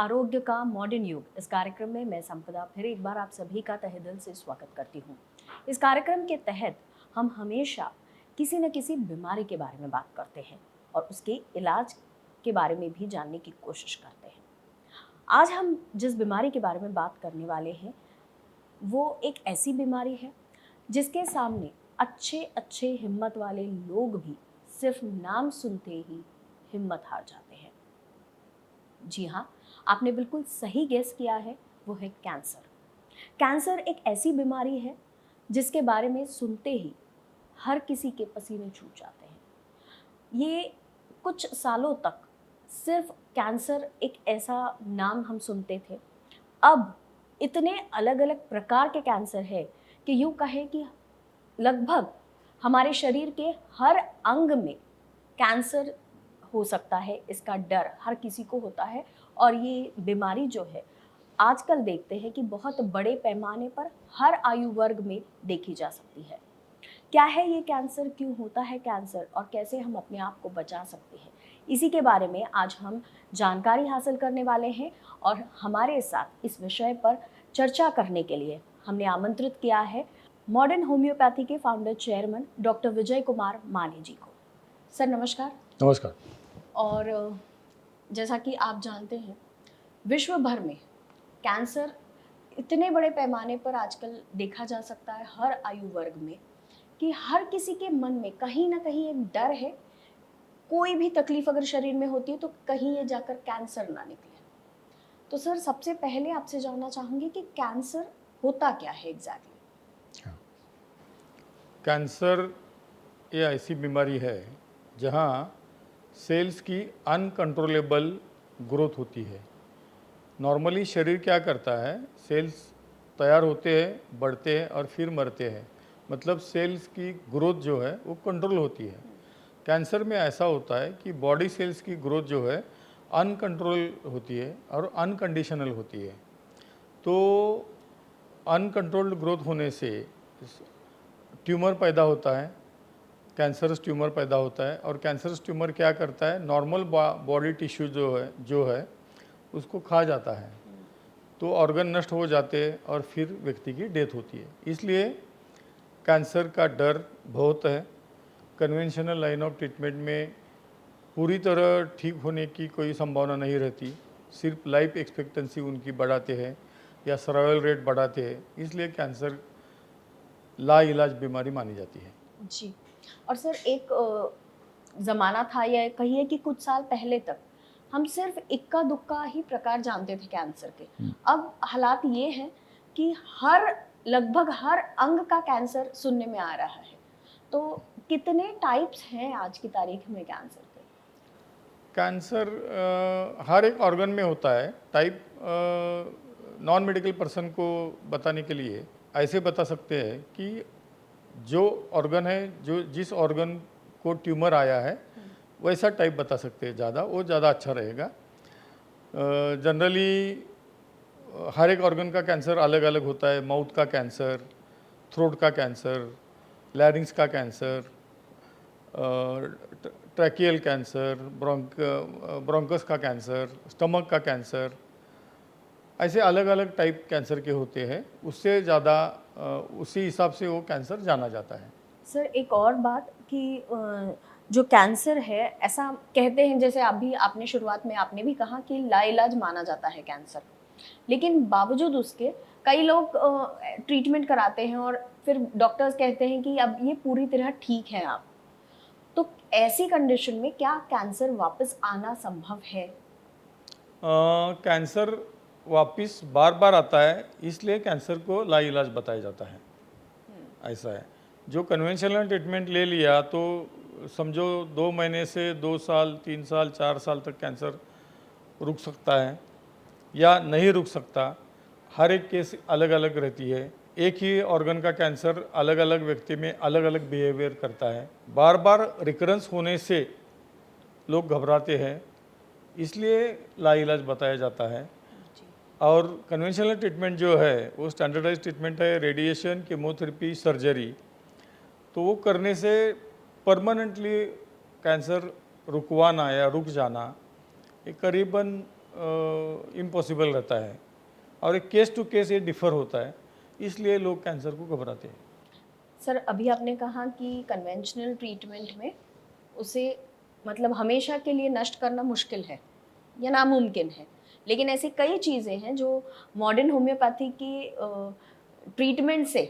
आरोग्य का मॉडर्न युग इस कार्यक्रम में मैं संपदा फिर एक बार आप सभी का तहे दिल से स्वागत करती हूँ। इस कार्यक्रम के तहत हम हमेशा किसी न किसी बीमारी के बारे में बात करते हैं और उसके इलाज के बारे में भी जानने की कोशिश करते हैं। आज हम जिस बीमारी के बारे में बात करने वाले हैं वो एक ऐसी बीमारी है जिसके सामने अच्छे अच्छे हिम्मत वाले लोग भी सिर्फ नाम सुनते ही हिम्मत हार जाते हैं। जी हाँ, आपने बिल्कुल सही गेस किया है, वो है कैंसर। कैंसर एक ऐसी बीमारी है जिसके बारे में सुनते ही हर किसी के पसीने छूट जाते हैं। ये कुछ सालों तक सिर्फ कैंसर एक ऐसा नाम हम सुनते थे। अब इतने अलग अलग प्रकार के कैंसर है कि यूँ कहें कि लगभग हमारे शरीर के हर अंग में कैंसर हो सकता है, इसका डर हर किसी को होता है। और ये बीमारी जो है आजकल देखते हैं कि बहुत बड़े पैमाने पर हर आयु वर्ग में देखी जा सकती है। क्या है ये कैंसर, क्यों होता है कैंसर और कैसे हम अपने आप को बचा सकते हैं, इसी के बारे में आज हम जानकारी हासिल करने वाले हैं। और हमारे साथ इस विषय पर चर्चा करने के लिए हमने आमंत्रित किया है मॉडर्न होम्योपैथी के founder chairman doctor Vijay Kumar माली जी को। सर नमस्कार। नमस्कार। और जैसा कि आप जानते हैं विश्व भर में कैंसर इतने बड़े पैमाने पर आजकल देखा जा सकता है हर आयु वर्ग में कि हर किसी के मन में कहीं ना कहीं एक डर है। कोई भी तकलीफ अगर शरीर में होती है तो कहीं ये जाकर कैंसर ना निकले। तो सर सबसे पहले आपसे जानना चाहूंगी कि कैंसर होता क्या है एग्जैक्टली। कैंसर ये ऐसी बीमारी है जहाँ सेल्स की अनकंट्रोलेबल ग्रोथ होती है। नॉर्मली शरीर क्या करता है, सेल्स तैयार होते हैं, बढ़ते हैं और फिर मरते हैं, मतलब सेल्स की ग्रोथ जो है वो कंट्रोल होती है। कैंसर में ऐसा होता है कि बॉडी सेल्स की ग्रोथ जो है अनकंट्रोल होती है और अनकंडीशनल होती है। तो अनकंट्रोल्ड ग्रोथ होने से ट्यूमर पैदा होता है, कैंसरस ट्यूमर पैदा होता है। और कैंसरस ट्यूमर क्या करता है, नॉर्मल बॉडी टिश्यू जो है उसको खा जाता है, तो ऑर्गन नष्ट हो जाते हैं और फिर व्यक्ति की डेथ होती है। इसलिए कैंसर का डर बहुत है। कन्वेंशनल लाइन ऑफ ट्रीटमेंट में पूरी तरह ठीक होने की कोई संभावना नहीं रहती, सिर्फ लाइफ एक्सपेक्टेंसी उनकी बढ़ाते हैं या सर्वाइवल रेट बढ़ाते हैं। इसलिए कैंसर लाइलाज बीमारी मानी जाती है। जी। और सर एक ज़माना था या कहिए कि कुछ साल पहले तक हम सिर्फ इक्का दुक्का ही प्रकार जानते थे कैंसर के। अब हालात ये हैं कि लगभग हर अंग का कैंसर सुनने में आ रहा है। तो कितने टाइप्स हैं आज की तारीख में कैंसर के? कैंसर हर एक ऑर्गन में होता है। टाइप नॉन मेडिकल पर्सन को बताने के लिए ऐसे बता सकते हैं कि जो ऑर्गन है, जो जिस ऑर्गन को ट्यूमर आया है वैसा टाइप बता सकते हैं, वो ज़्यादा अच्छा रहेगा। जनरली हर एक ऑर्गन का कैंसर अलग अलग होता है। माउथ का कैंसर, थ्रोट का कैंसर, लैरिंग्स का कैंसर, ट्रैकियल कैंसर, ब्रोंकस का कैंसर, स्टमक का कैंसर, ऐसे अलग अलग टाइप कैंसर के होते हैं। उससे ज़्यादा उसी हिसाब से वो कैंसर जाना जाता है। सर एक और बात कि जो कैंसर है ऐसा कहते हैं, जैसे अभी आपने शुरुआत में आपने भी कहा कि लाइलाज माना जाता है कैंसर, लेकिन बावजूद उसके कई लोग ट्रीटमेंट कराते हैं और फिर डॉक्टर्स कहते हैं कि अब ये पूरी तरह ठीक है आप। तो ऐसी कंडीशन में क्या कैंसर वापस आना संभव है? कैंसर वापस बार बार आता है, इसलिए कैंसर को लाइलाज बताया जाता है। ऐसा है, जो कन्वेंशनल ट्रीटमेंट ले लिया तो समझो 2 महीने से 2 साल, 3 साल, 4 साल तक कैंसर रुक सकता है या नहीं रुक सकता। हर एक केस अलग अलग रहती है। एक ही ऑर्गन का कैंसर अलग अलग व्यक्ति में अलग अलग बिहेवियर करता है। बार बार रिकरेंस होने से लोग घबराते हैं, इसलिए लाइलाज बताया जाता है। और कन्वेंशनल ट्रीटमेंट जो है वो स्टैंडर्डाइज ट्रीटमेंट है, रेडिएशन, कीमोथेरेपी, सर्जरी। तो वो करने से परमानेंटली कैंसर रुकवाना या रुक जाना ये करीबन इम्पॉसिबल रहता है और एक केस टू केस ये डिफ़र होता है, इसलिए लोग कैंसर को घबराते हैं। सर अभी आपने कहा कि कन्वेंशनल ट्रीटमेंट में उसे मतलब हमेशा के लिए नष्ट करना मुश्किल है या नामुमकिन है, लेकिन ऐसी कई चीज़ें हैं जो मॉडर्न होम्योपैथी की ट्रीटमेंट से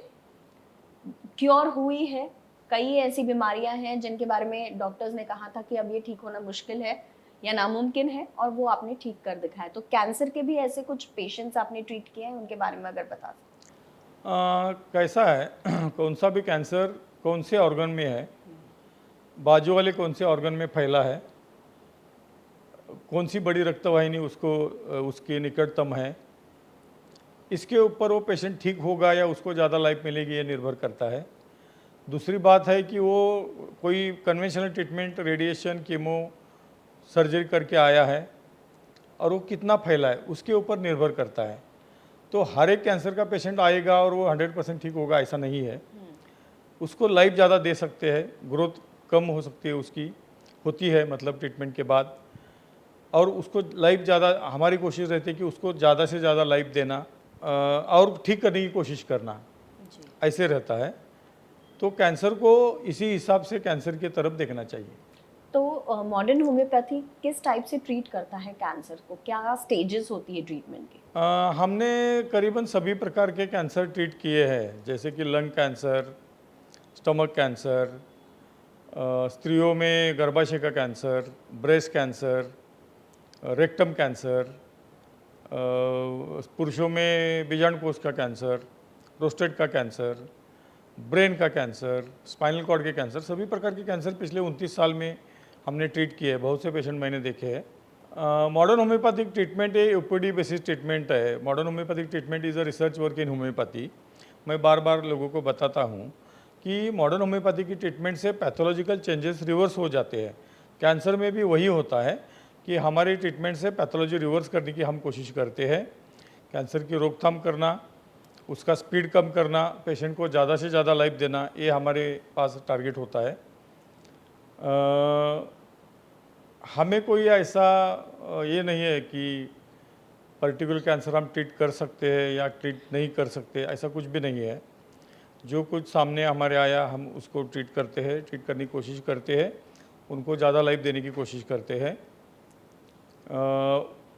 क्योर हुई है। कई ऐसी बीमारियां हैं जिनके बारे में डॉक्टर्स ने कहा था कि अब ये ठीक होना मुश्किल है या नामुमकिन है, और वो आपने ठीक कर दिखाया। तो कैंसर के भी ऐसे कुछ पेशेंट्स आपने ट्रीट किए हैं, उनके बारे में अगर बता सकते। कैसा है कौन सा भी कैंसर कौन से ऑर्गन में है, बाजू वाले कौन से ऑर्गन में फैला है, कौन सी बड़ी रक्तवाहिनी उसको उसके निकटतम है, इसके ऊपर वो पेशेंट ठीक होगा या उसको ज़्यादा लाइफ मिलेगी, ये निर्भर करता है। दूसरी बात है कि वो कोई conventional treatment, radiation, chemo, surgery करके आया है और वो कितना फैला है, उसके ऊपर निर्भर करता है। तो हर एक कैंसर का पेशेंट आएगा और वो 100% ठीक होगा, ऐसा नहीं है। उसको लाइफ ज़्यादा दे सकते हैं, ग्रोथ कम हो सकती है उसकी, होती है मतलब ट्रीटमेंट के बाद, और उसको लाइफ ज़्यादा, हमारी कोशिश रहती है कि उसको ज़्यादा से ज़्यादा लाइफ देना और ठीक करने की कोशिश करना, जी। ऐसे रहता है। तो कैंसर को इसी हिसाब से कैंसर की तरफ देखना चाहिए। तो मॉडर्न होम्योपैथी किस टाइप से ट्रीट करता है कैंसर को, क्या स्टेजेस होती है ट्रीटमेंट की? हमने करीबन सभी प्रकार के कैंसर ट्रीट किए हैं, जैसे कि लंग कैंसर, स्टमक कैंसर, स्त्रियों में गर्भाशय का cancer, breast cancer, rectum cancer, पुरुषों में बीजांडकोश का कैंसर, प्रोस्टेट का कैंसर, ब्रेन का कैंसर, स्पाइनल कॉर्ड के कैंसर, सभी प्रकार के कैंसर पिछले 29 साल में हमने ट्रीट किए हैं। बहुत से पेशेंट मैंने देखे हैं। मॉडर्न होम्योपैथिक ट्रीटमेंट ये ओपीडी बेसिस ट्रीटमेंट है। Modern homeopathic treatment is a research work in homeopathy. मैं बार बार लोगों को बताता हूँ कि मॉडर्न होम्योपैथी की ट्रीटमेंट से पैथोलॉजिकल चेंजेस रिवर्स हो जाते हैं। कैंसर में भी वही होता है कि हमारी ट्रीटमेंट से पैथोलॉजी रिवर्स करने की हम कोशिश करते हैं। कैंसर की रोकथाम करना, उसका स्पीड कम करना, पेशेंट को ज़्यादा से ज़्यादा लाइफ देना, ये हमारे पास टारगेट होता है। हमें कोई ऐसा ये नहीं है कि पर्टिकुलर कैंसर हम ट्रीट कर सकते हैं या ट्रीट नहीं कर सकते, ऐसा कुछ भी नहीं है। जो कुछ सामने हमारे आया हम उसको ट्रीट करते हैं, ट्रीट करने की कोशिश करते हैं, उनको ज़्यादा लाइफ देने की कोशिश करते हैं।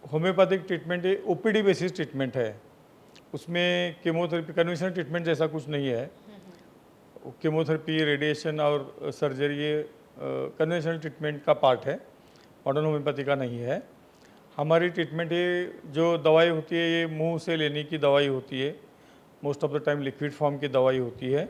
होम्योपैथिक ट्रीटमेंट ये ओपीडी बेसिस ट्रीटमेंट है, उसमें केमोथेरेपी, कन्वेंशनल ट्रीटमेंट जैसा कुछ नहीं है। केमोथेरेपी, रेडिएशन और सर्जरी ये कन्वेंशनल ट्रीटमेंट का पार्ट है, मॉडर्न होम्योपैथी का नहीं है। हमारी ट्रीटमेंट ये जो दवाई होती है ये मुंह से लेने की दवाई होती है, most of the time liquid form की दवाई होती है,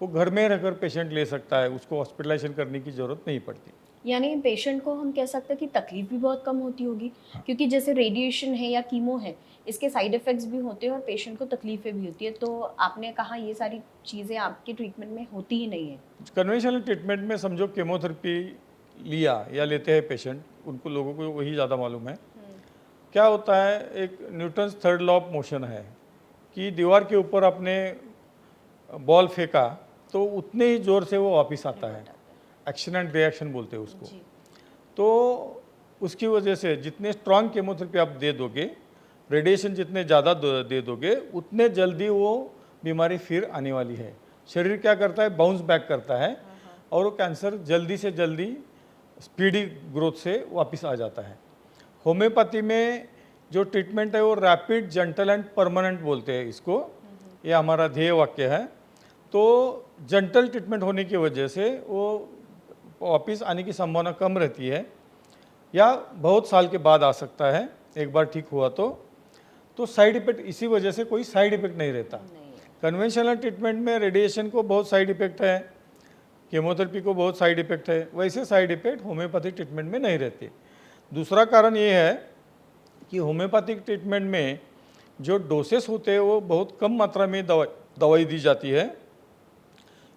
वो घर में रहकर पेशेंट ले सकता है, उसको हॉस्पिटलाइजेशन करने की ज़रूरत नहीं पड़ती। यानी पेशेंट को हम कह सकते हैं कि तकलीफ भी बहुत कम होती होगी, क्योंकि जैसे रेडिएशन है या कीमो है, इसके साइड इफ़ेक्ट्स भी होते हैं और पेशेंट को तकलीफ़ें भी होती है। तो आपने कहा ये सारी चीज़ें आपके ट्रीटमेंट में होती ही नहीं है। कन्वेंशनल ट्रीटमेंट में समझो केमोथेरेपी लिया या लेते हैं पेशेंट, उनको लोगों को वही ज़्यादा मालूम है। क्या होता है, एक Newton's third law of motion है कि दीवार के ऊपर आपने बॉल फेंका तो उतने ही ज़ोर से वो वापस आता है, एक्शन एंड रिएक्शन बोलते हैं उसको। जी। तो उसकी वजह से जितने स्ट्रांग केमोथेरेपी आप दे दोगे, रेडिएशन जितने ज़्यादा दे दोगे, उतने जल्दी वो बीमारी फिर आने वाली है। शरीर क्या करता है, बाउंस बैक करता है और वो कैंसर जल्दी से जल्दी स्पीडी ग्रोथ से वापस आ जाता है। होम्योपैथी में जो ट्रीटमेंट है वो रैपिड, जेंटल एंड परमानेंट बोलते हैं इसको, ये हमारा ध्येय वाक्य है। तो जेंटल ट्रीटमेंट होने की वजह से वो वापस आने की संभावना कम रहती है या बहुत साल के बाद आ सकता है एक बार ठीक हुआ तो साइड इफेक्ट इसी वजह से कोई साइड इफेक्ट नहीं रहता। कन्वेंशनल ट्रीटमेंट में रेडिएशन को बहुत साइड इफेक्ट है, केमोथेरेपी को बहुत साइड इफेक्ट है, वैसे साइड इफेक्ट होम्योपैथिक ट्रीटमेंट में नहीं रहते। दूसरा कारण ये है कि होम्योपैथिक ट्रीटमेंट में जो डोसेस होते हैं वो बहुत कम मात्रा में दवाई दी जाती है,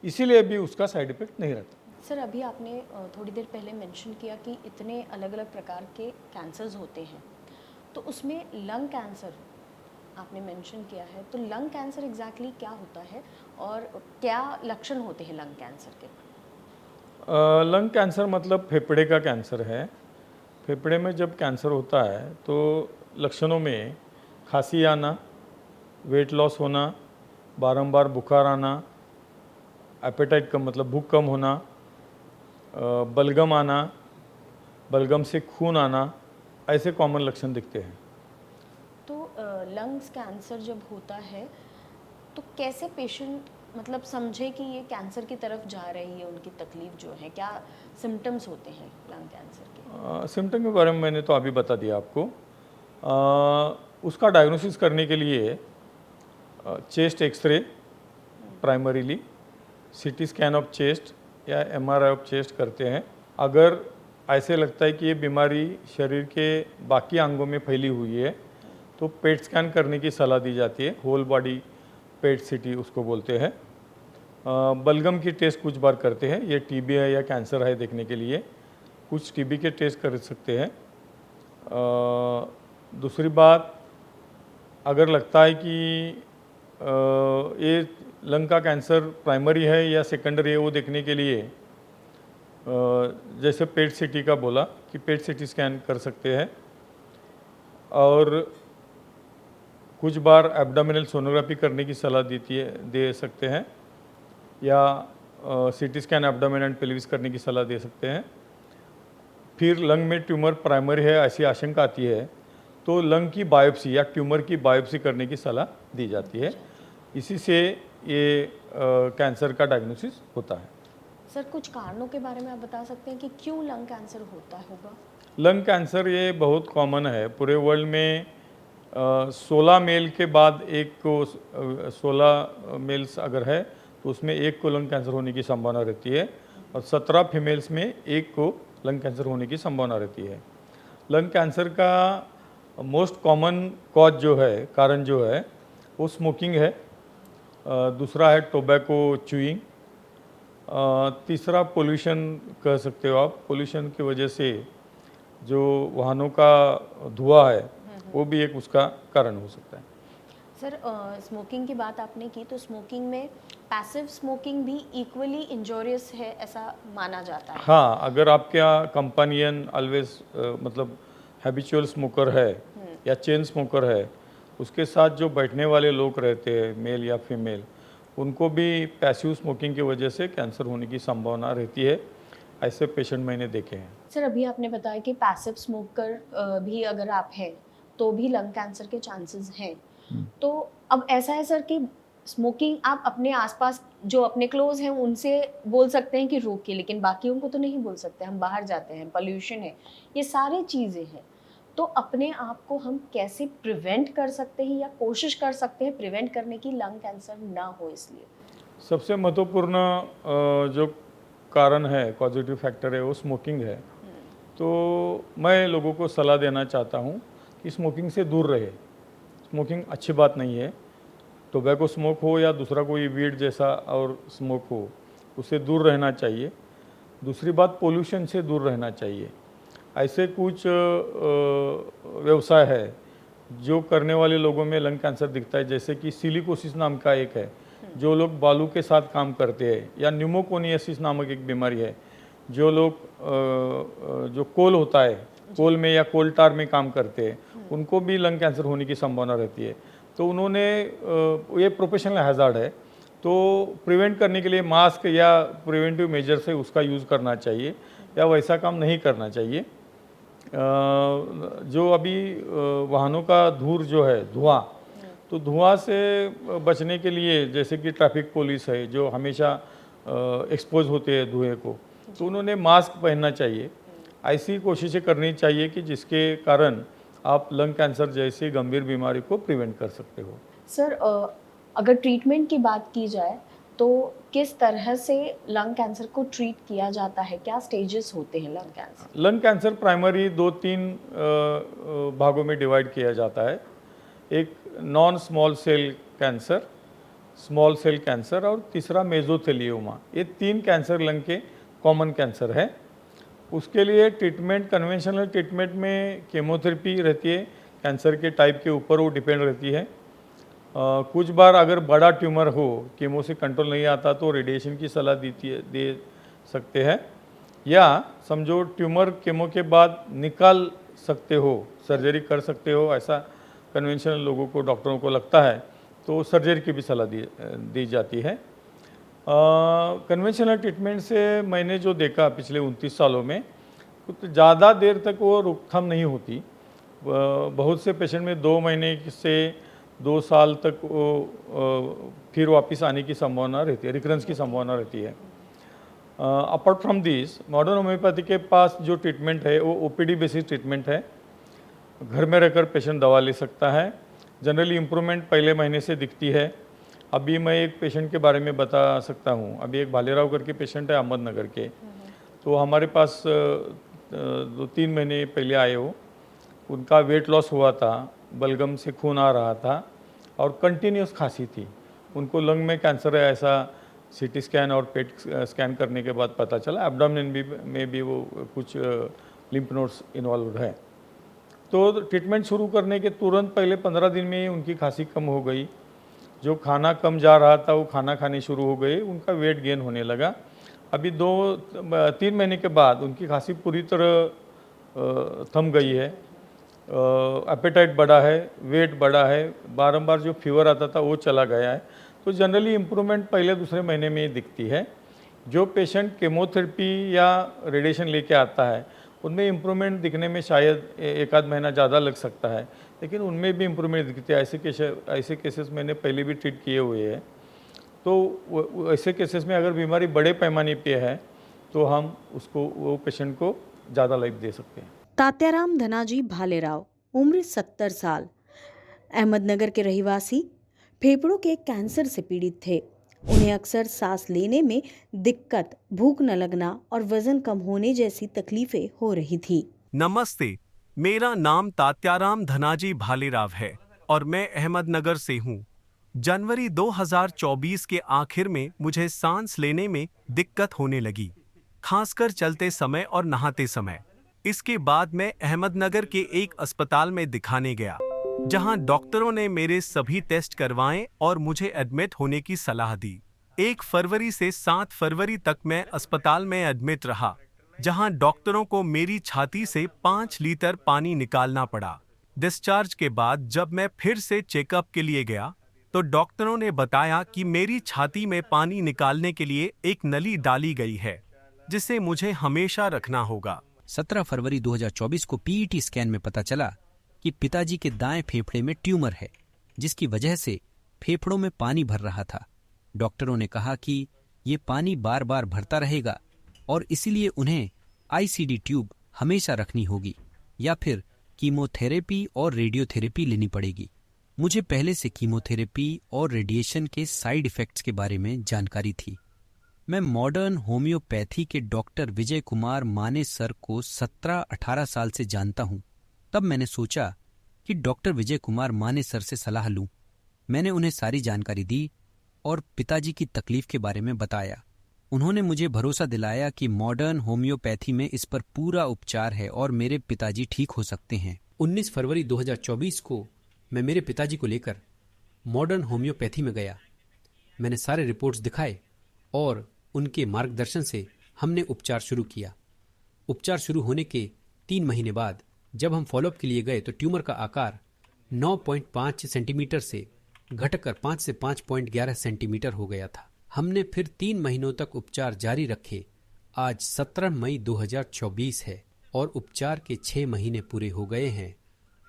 इसीलिए भी उसका साइड इफेक्ट नहीं रहता। सर अभी आपने थोड़ी देर पहले मेंशन किया कि इतने अलग अलग प्रकार के कैंसर्स होते हैं, तो उसमें लंग कैंसर आपने मेंशन किया है। तो लंग कैंसर एग्जैक्टली क्या होता है और क्या लक्षण होते हैं लंग कैंसर के? लंग कैंसर मतलब फेफड़े का कैंसर है। फेफड़े में जब कैंसर होता है तो लक्षणों में खांसी आना, वेट लॉस होना, बारंबार बुखार आना, एपेटाइट कम मतलब भूख कम होना, बलगम आना, बलगम से खून आना, ऐसे कॉमन लक्षण दिखते हैं। तो लंग्स कैंसर जब होता है तो कैसे पेशेंट मतलब समझे कि ये कैंसर की तरफ जा रही है, उनकी तकलीफ जो है, क्या सिम्टम्स होते हैं लंग कैंसर के? सिम्टम के बारे में मैंने तो अभी बता दिया आपको। उसका डायग्नोसिस करने के लिए chest x ray primarily, CT scan of chest या एमआरआई ऑफ चेस्ट करते हैं। अगर ऐसे लगता है कि ये बीमारी शरीर के बाकी अंगों में फैली हुई है तो पेट स्कैन करने की सलाह दी जाती है। होल बॉडी पेट सीटी उसको बोलते हैं। बलगम की टेस्ट कुछ बार करते हैं, ये टीबी है या कैंसर है देखने के लिए। कुछ टीबी के टेस्ट कर सकते हैं। दूसरी बात, अगर लगता है कि ये लंग का कैंसर प्राइमरी है या सेकेंडरी है वो देखने के लिए जैसे पेट सीटी का बोला कि पेट सीटी स्कैन कर सकते हैं। और कुछ बार एब्डोमिनल सोनोग्राफी करने की सलाह दे सकते हैं या CT scan abdomen and pelvis करने की सलाह दे सकते हैं। फिर लंग में ट्यूमर प्राइमरी है ऐसी आशंका आती है तो लंग की बायोप्सी या ट्यूमर की बायोप्सी करने की सलाह दी जाती है। इसी से ये कैंसर का डायग्नोसिस होता है। सर कुछ कारणों के बारे में आप बता सकते हैं कि क्यों लंग कैंसर होता होगा? लंग कैंसर ये बहुत कॉमन है पूरे वर्ल्ड में। 16 मेल के बाद एक को 16 मेल्स अगर है तो उसमें एक को लंग कैंसर होने की संभावना रहती है और 17 फीमेल्स में एक को लंग कैंसर होने की संभावना रहती है। लंग कैंसर का मोस्ट कॉमन कॉज जो है, कारण जो है वो स्मोकिंग है। दूसरा है टोबैको च्यूइंग। तीसरा पोल्यूशन कह सकते हो आप। पोल्यूशन की वजह से जो वाहनों का धुआं है वो भी एक उसका कारण हो सकता है। सर स्मोकिंग की बात आपने की तो स्मोकिंग में पैसिव स्मोकिंग भी इक्वली इंजोरियस है ऐसा माना जाता है? हाँ, अगर आपका कंपेनियन ऑलवेज मतलब हैबिचुअल स्मोकर है या चेन स्मोकर है, उसके साथ जो बैठने वाले लोग रहते हैं मेल या फीमेल, उनको भी पैसिव स्मोकिंग की वजह से कैंसर होने की संभावना रहती है। ऐसे पेशेंट मैंने देखे हैं। सर अभी आपने बताया कि पैसिव स्मोकर भी अगर आप हैं तो भी लंग कैंसर के चांसेस हैं। तो अब ऐसा है सर कि स्मोकिंग आप अपने आसपास जो अपने क्लोज हैं उनसे बोल सकते हैं कि रोके, लेकिन बाकियों को तो नहीं बोल सकते। हम बाहर जाते हैं, पोल्यूशन है, ये सारी चीज़ें हैं। तो अपने आप को हम कैसे प्रिवेंट कर सकते हैं या कोशिश कर सकते हैं प्रिवेंट करने की, लंग कैंसर ना हो इसलिए? सबसे महत्वपूर्ण जो कारण है, पॉजिटिव फैक्टर है, वो स्मोकिंग है। तो मैं लोगों को सलाह देना चाहता हूँ कि स्मोकिंग से दूर रहे। स्मोकिंग अच्छी बात नहीं है। टोबैको स्मोक हो या दूसरा कोई वीड जैसा और स्मोक हो, उससे दूर रहना चाहिए। दूसरी बात, पोल्यूशन से दूर रहना चाहिए। ऐसे कुछ व्यवसाय है जो करने वाले लोगों में लंग कैंसर दिखता है, जैसे कि सिलिकोसिस नाम का एक है, जो लोग बालू के साथ काम करते हैं, या न्यूमोकोनियासिस नामक एक बीमारी है, जो लोग जो कोल होता है, कोल में या कोल टार में काम करते हैं, उनको भी लंग कैंसर होने की संभावना रहती है। तो उन्होंने ये प्रोफेशनल हैज़ार्ड है, तो प्रिवेंट करने के लिए मास्क या प्रिवेंटिव मेजर से उसका यूज़ करना चाहिए या वैसा काम नहीं करना चाहिए। जो अभी वाहनों का धूल जो है, धुआं, तो धुआं से बचने के लिए जैसे कि ट्रैफिक पुलिस है जो हमेशा एक्सपोज होते हैं धुएं को, तो उन्होंने मास्क पहनना चाहिए। ऐसी कोशिशें करनी चाहिए कि जिसके कारण आप लंग कैंसर जैसी गंभीर बीमारी को प्रिवेंट कर सकते हो। सर अगर ट्रीटमेंट की बात की जाए तो किस तरह से लंग कैंसर को ट्रीट किया जाता है? क्या स्टेजेस होते हैं lung cancer? Lung cancer primary 2-3 भागों में डिवाइड किया जाता है। एक non small cell cancer, small cell cancer और तीसरा मेसोथेलियोमा। ये 3 कैंसर लंग के कॉमन कैंसर है। उसके लिए ट्रीटमेंट, कन्वेंशनल ट्रीटमेंट में केमोथेरेपी रहती है, कैंसर के टाइप के ऊपर वो डिपेंड रहती है। कुछ बार अगर बड़ा ट्यूमर हो, कीमो से कंट्रोल नहीं आता तो रेडिएशन की सलाह दे सकते हैं, या समझो ट्यूमर केमो के बाद निकाल सकते हो, सर्जरी कर सकते हो, ऐसा कन्वेंशनल लोगों को, डॉक्टरों को लगता है तो सर्जरी की भी सलाह दी जाती है। कन्वेंशनल ट्रीटमेंट से मैंने जो देखा पिछले 29 सालों में, कुछ ज़्यादा देर तक वो रोकथाम नहीं होती। बहुत से पेशेंट में 2 महीने से 2 साल तक वो फिर वापस आने की संभावना रहती है, रिकरेंस की संभावना रहती है। Apart from this, modern homeopathy के पास जो ट्रीटमेंट है वो ओपीडी बेसिस ट्रीटमेंट है। घर में रहकर पेशेंट दवा ले सकता है। जनरली इम्प्रूवमेंट पहले महीने से दिखती है। अभी मैं एक पेशेंट के बारे में बता सकता हूँ। अभी एक भालेराव करके पेशेंट है अहमदनगर के, तो हमारे पास 2-3 महीने पहले आए हो। उनका वेट लॉस हुआ था, बलगम से खून आ रहा था और कंटिन्यूस खांसी थी। उनको लंग में कैंसर है ऐसा सीटी स्कैन और पेट स्कैन करने के बाद पता चला। एब्डोमेन में भी वो कुछ लिम्फ नोड्स इन्वॉल्व है। तो ट्रीटमेंट शुरू करने के तुरंत पहले 15 दिन में ही उनकी खांसी कम हो गई। जो खाना कम जा रहा था वो खाना खाने शुरू हो गए, उनका वेट गेन होने लगा। अभी 2-3 महीने के बाद उनकी खांसी पूरी तरह थम गई है। एपेटाइट बढ़ा है, वेट बढ़ा है, बारंबार जो फीवर आता था वो चला गया है। तो जनरली इम्प्रूवमेंट पहले दूसरे महीने में ही दिखती है। जो पेशेंट केमोथेरेपी या रेडिएशन लेके आता है उनमें इम्प्रूवमेंट दिखने में शायद एक आध महीना ज़्यादा लग सकता है, लेकिन उनमें भी इम्प्रूवमेंट दिखती है। ऐसे केसेस मैंने पहले भी ट्रीट किए हुए हैं। तो ऐसे केसेस में अगर बीमारी बड़े पैमाने पे है तो हम वो पेशेंट को ज़्यादा लाइफ दे सकते हैं। तात्याराम धनाजी भालेराव, उम्र 70 साल, अहमदनगर के रहिवासी, फेफड़ों के कैंसर से पीड़ित थे। उन्हें अक्सर सांस लेने में दिक्कत, भूख न लगना और वजन कम होने जैसी तकलीफें हो रही थी। नमस्ते, मेरा नाम तात्याराम धनाजी भालेराव है और मैं अहमदनगर से हूँ। जनवरी 2024 के आखिर में मुझे सांस लेने में दिक्कत होने लगी, खासकर चलते समय और नहाते समय। इसके बाद मैं अहमदनगर के एक अस्पताल में दिखाने गया, जहां डॉक्टरों ने मेरे सभी टेस्ट करवाए और मुझे एडमिट होने की सलाह दी। 1 फरवरी से 7 फरवरी तक मैं अस्पताल में एडमिट रहा, जहां डॉक्टरों को मेरी छाती से 5 लीटर पानी निकालना पड़ा। डिस्चार्ज के बाद जब मैं फिर से चेकअप के लिए गया, तो डॉक्टरों ने बताया कि मेरी छाती में पानी निकालने के लिए एक नली डाली गई है, जिसे मुझे हमेशा रखना होगा। 17 फरवरी 2024 को पीईटी स्कैन में पता चला कि पिताजी के दाएं फेफड़े में ट्यूमर है, जिसकी वजह से फेफड़ों में पानी भर रहा था। डॉक्टरों ने कहा कि ये पानी बार बार भरता रहेगा और इसीलिए उन्हें आईसीडी ट्यूब हमेशा रखनी होगी या फिर कीमोथेरेपी और रेडियोथेरेपी लेनी पड़ेगी। मुझे पहले से कीमोथेरेपी और रेडिएशन के साइड इफेक्ट्स के बारे में जानकारी थी। मैं मॉडर्न होम्योपैथी के डॉक्टर विजय कुमार माने सर को 17-18 साल से जानता हूँ। तब मैंने सोचा कि डॉक्टर विजय कुमार माने सर से सलाह लूँ। मैंने उन्हें सारी जानकारी दी और पिताजी की तकलीफ के बारे में बताया। उन्होंने मुझे भरोसा दिलाया कि मॉडर्न होम्योपैथी में इस पर पूरा उपचार है और मेरे पिताजी ठीक हो सकते हैं। 19 फरवरी 2024 को मैं मेरे पिताजी को लेकर मॉडर्न होम्योपैथी में गया। मैंने सारे रिपोर्ट्स दिखाए और उनके मार्गदर्शन से हमने उपचार शुरू किया। उपचार शुरू होने के 3 महीने बाद जब हम फॉलोअप के लिए गए तो ट्यूमर का आकार 9.5 सेंटीमीटर से घटकर 5 से 5.11 सेंटीमीटर हो गया था। हमने फिर 3 महीनों तक उपचार जारी रखे। आज 17 मई 2024 है और उपचार के 6 महीने पूरे हो गए हैं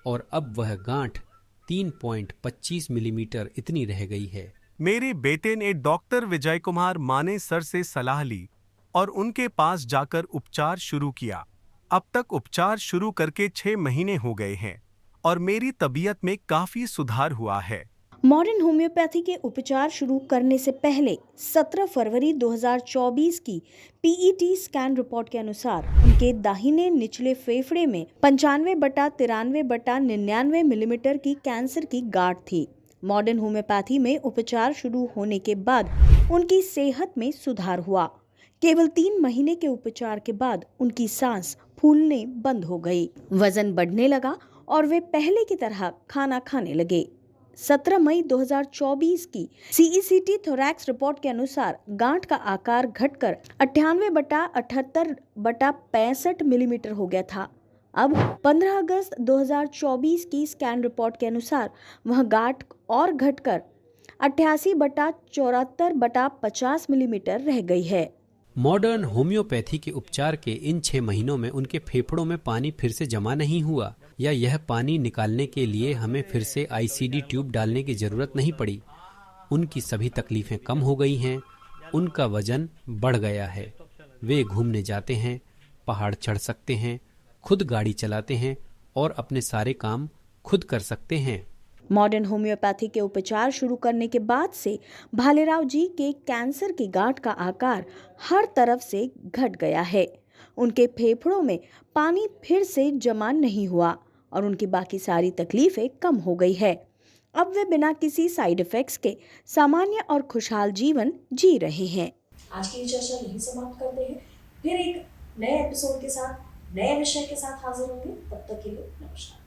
और अब वह गांठ 3.25 मिलीमीटर इतनी रह गई है। मेरे बेटे ने डॉक्टर विजय कुमार माने सर से सलाह ली और उनके पास जाकर उपचार शुरू किया। अब तक उपचार शुरू करके 6 महीने हो गए हैं और मेरी तबीयत में काफी सुधार हुआ है। मॉडर्न होम्योपैथी के उपचार शुरू करने से पहले 17 फरवरी 2024 की पीईटी स्कैन रिपोर्ट के अनुसार उनके दाहिने निचले फेफड़े में 95/93/99 मिलीमीटर की कैंसर की गांठ थी। मॉडर्न होम्योपैथी में उपचार शुरू होने के बाद उनकी सेहत में सुधार हुआ। केवल 3 महीने के उपचार के बाद उनकी सांस फूलने बंद हो गई, वजन बढ़ने लगा और वे पहले की तरह खाना खाने लगे। 17 मई 2024 की CECT थोरैक्स रिपोर्ट के अनुसार गांठ का आकार घटकर 98/78/65 मिलीमीटर हो गया था। अब 15 अगस्त 2024 की स्कैन रिपोर्ट के अनुसार वह गांठ और घटकर 88/74/50 मिलीमीटर रह गई है। मॉडर्न होम्योपैथी के उपचार के इन 6 महीनों में उनके फेफड़ों में पानी फिर से जमा नहीं हुआ या यह पानी निकालने के लिए हमें फिर से ICD ट्यूब डालने की जरूरत नहीं पड़ी। उनकी सभी तकलीफें कम हो गई हैं, उनका वजन बढ़ गया है, वे घूमने जाते हैं, पहाड़ चढ़ सकते हैं, खुद गाड़ी चलाते हैं और अपने सारे काम खुद कर सकते हैं। मॉडर्न होम्योपैथी के उपचार शुरू करने के बाद से भालेराव जी के कैंसर की गांठ का आकार हर तरफ से घट गया है। उनके फेफड़ों में पानी फिर से जमा नहीं हुआ और उनकी बाकी सारी तकलीफें कम हो गई है। अब वे बिना किसी साइड इफेक्ट्स के सामान्य और खुशहाल जीवन जी रहे हैं। आज की चर्चा यही समाप्त करते हैं। फिर एक नए एपिसोड के साथ, नए विषय के साथ हाजिर होंगे। तब तक के लिए नमस्कार।